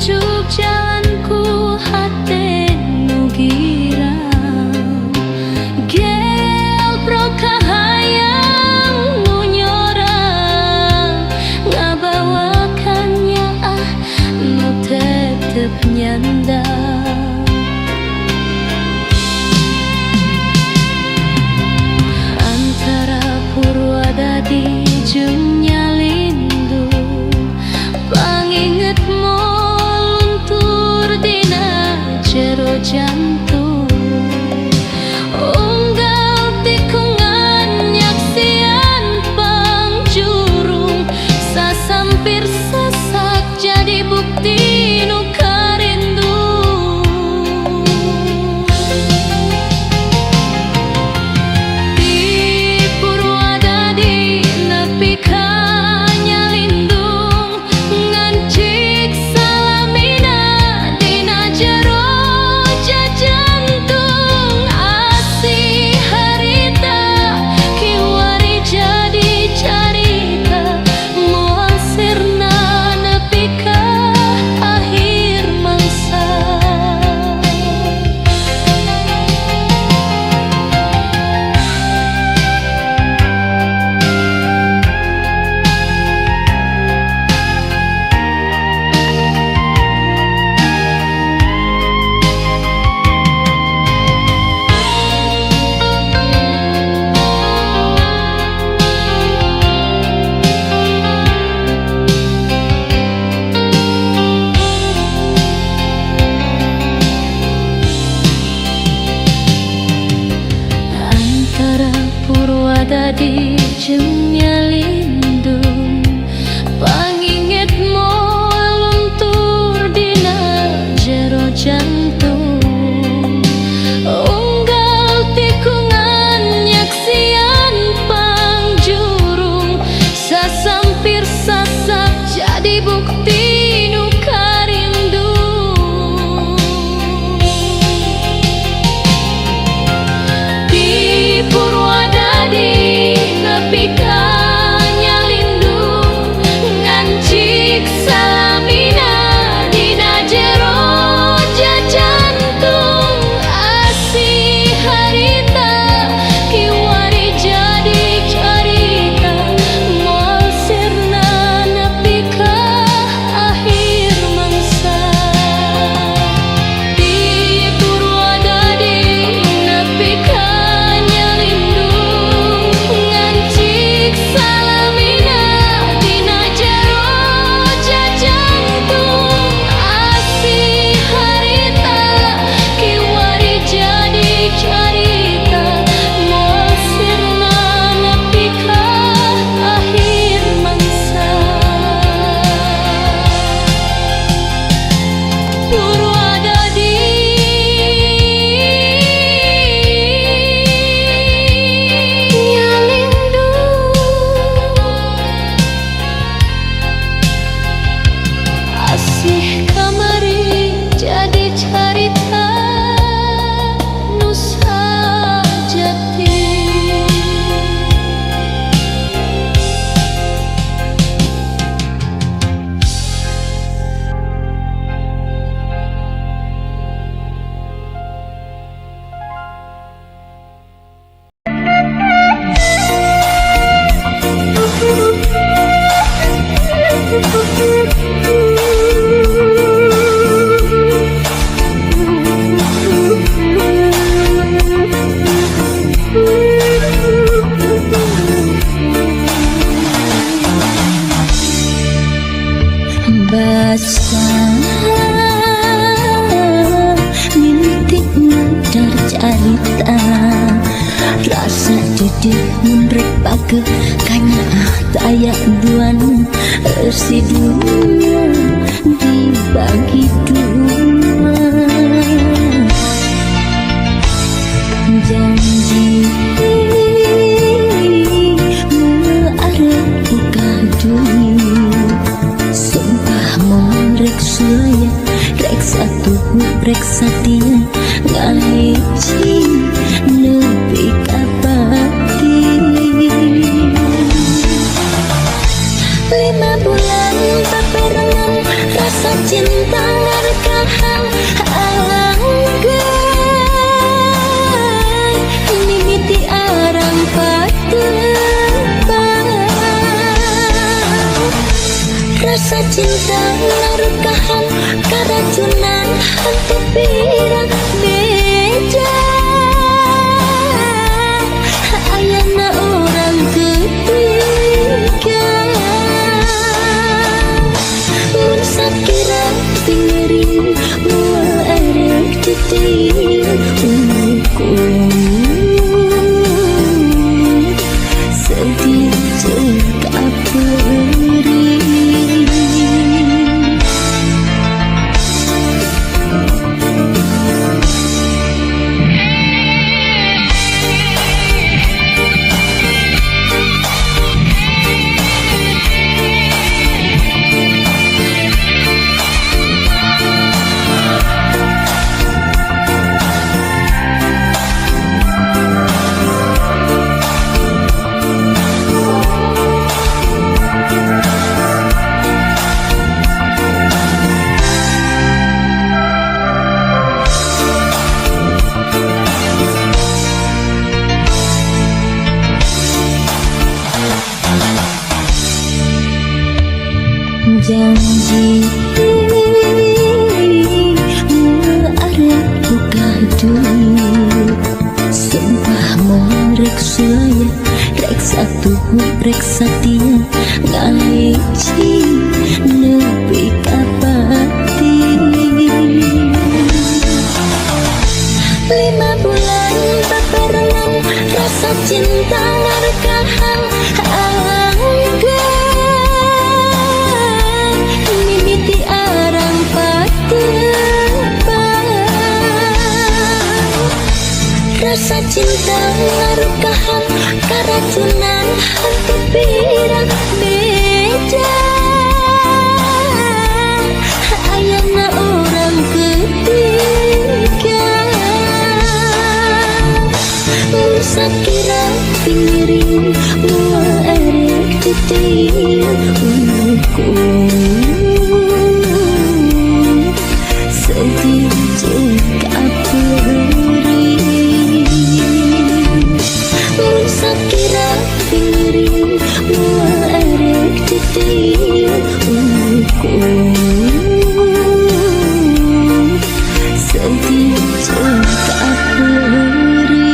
juk jalanku hati nu girang gel prokahayang nu nyorang ngabawakannya nu tetep nyandang antara Purwadadi jeung Nyalindo panginget luntur dina jero jantung unggal tikungan nyaksian pangjurung sasampir sasak jadi bukti nu karindu di Purwadadi nepi ka Nyalindung ngancik salamina dina jero jajantung asih harita kiwari jadi carita moal sirna nepi ka akhir mangsa antara Purwadadi jeung Nyalindung panginget moal luntur dina jero jantung unggal tikungan nyaksian pangjurung sasampir sasak jadi bukti nu karindu di Purwadadi nepi ka Nyalindung ngancik salamina dina jero jajantung asih harita kiwari jadi carita moal sirna nepi ka akhir mangsa di Purwadadi nepi ka Nyalindung ngancik salamina dina jero jajantung asih harita kiwari jadi carita moal sirna nepi ka akhir mangsa Purwadadi Nyalindung asih kamari jadi carita nu sajati basah mintik ngadar carita rasa dedek munrek pake kanya taya duan residunya dibagi dua janji mearep buka dunia sumpah rek sulaya rek satu rek satia ngahiji nepi ka pati 5 bulan paperangan, rasa cinta ngarekahan anggai mimiti arang patebang. Rasa cinta ngarekahan keracunan hati pirang beja. Ayana orang ketiga, mun sakira pingering mual erek titir umukum sedih cek aperi. Janji arep buka dulu, sumpah mau rek sulaya, rek satu rek satia, ngalici nepi kapati. 5 bulan paperangan, rasa cinta ngarekahan rasa cinta ngarekahan keracunan hati pirang beja. Ayana orang ketiga, mun sakira pingering mual erek titir umukum sedih cek aperi. Sakira pingering mual erek titir umukum sedih cek aperi.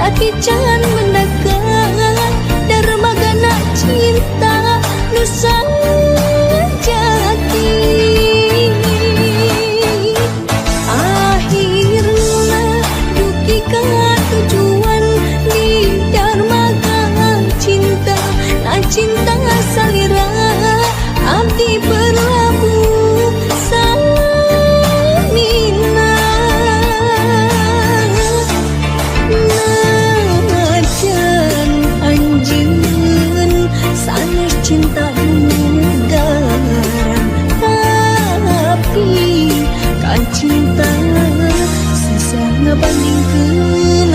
tapi jangan mendekat. Dermagana cinta Nusang Jati. Akhirnya duki ke tujuan di dermaga cinta. Nah cinta salira abdi berlabuh samina. Najan anjeun sanes cinta nugaran, tapi kan cinta susah ngabandingkeun.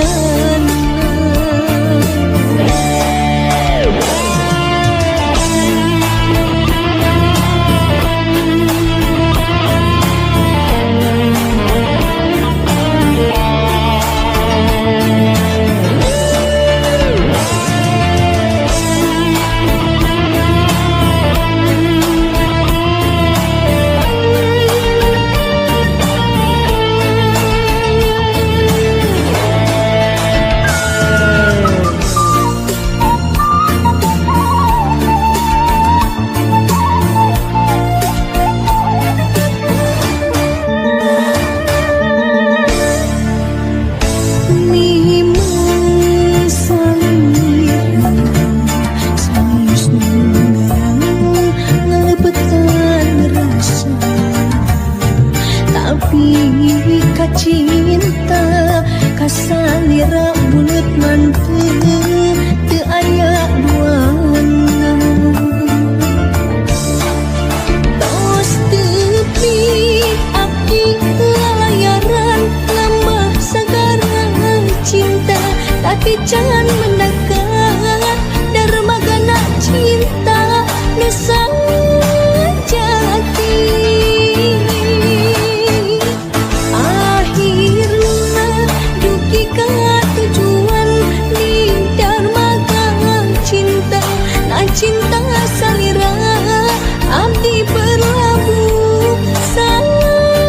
Cinta kasalira bulut mantep teu aya duana. Tos tepi abdi lalayaran lambah sagara cinta, tapi jangan mendekat. Dermagana cinta Nusang Jati. Cinta salira abdi berlabuh samina.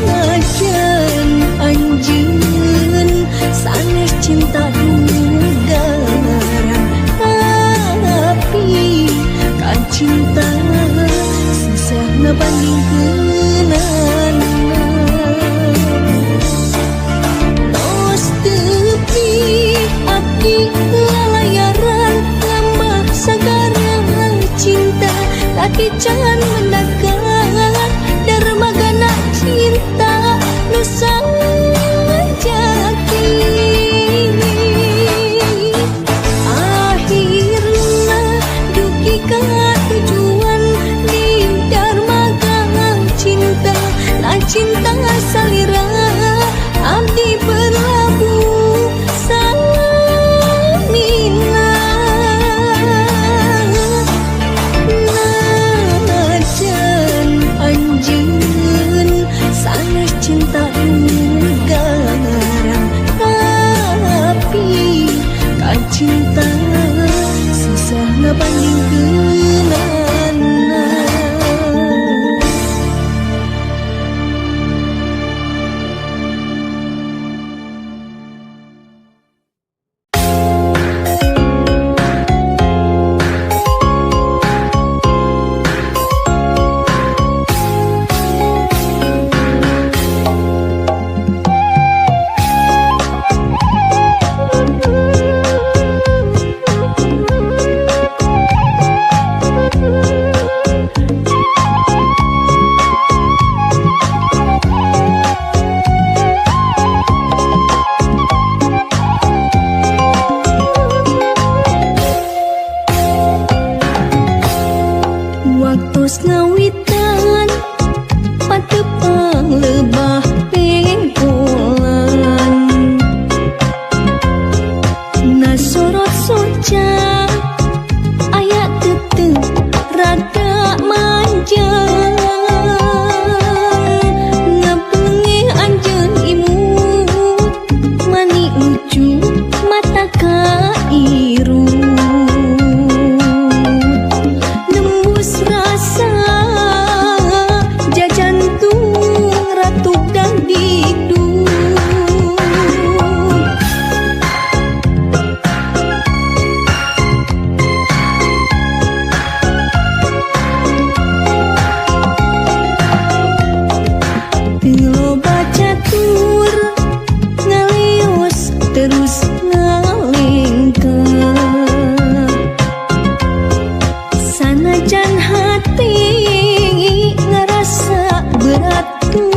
Najan anjeun sanes cinta nugaran, tapi kan cinta susah ngabandingkeun. Abdi lalayaran lambah sagara cinta, tapi jangan mendekat. Dermagana cinta Nusang Jati. Akhirnya duki ke tujuan di dermaga cinta. Nah cinta salira abdi berlabuh samina. Najan anjeun sanes cinta nugaran, tapi kan cinta susah ngabandingkeun. hati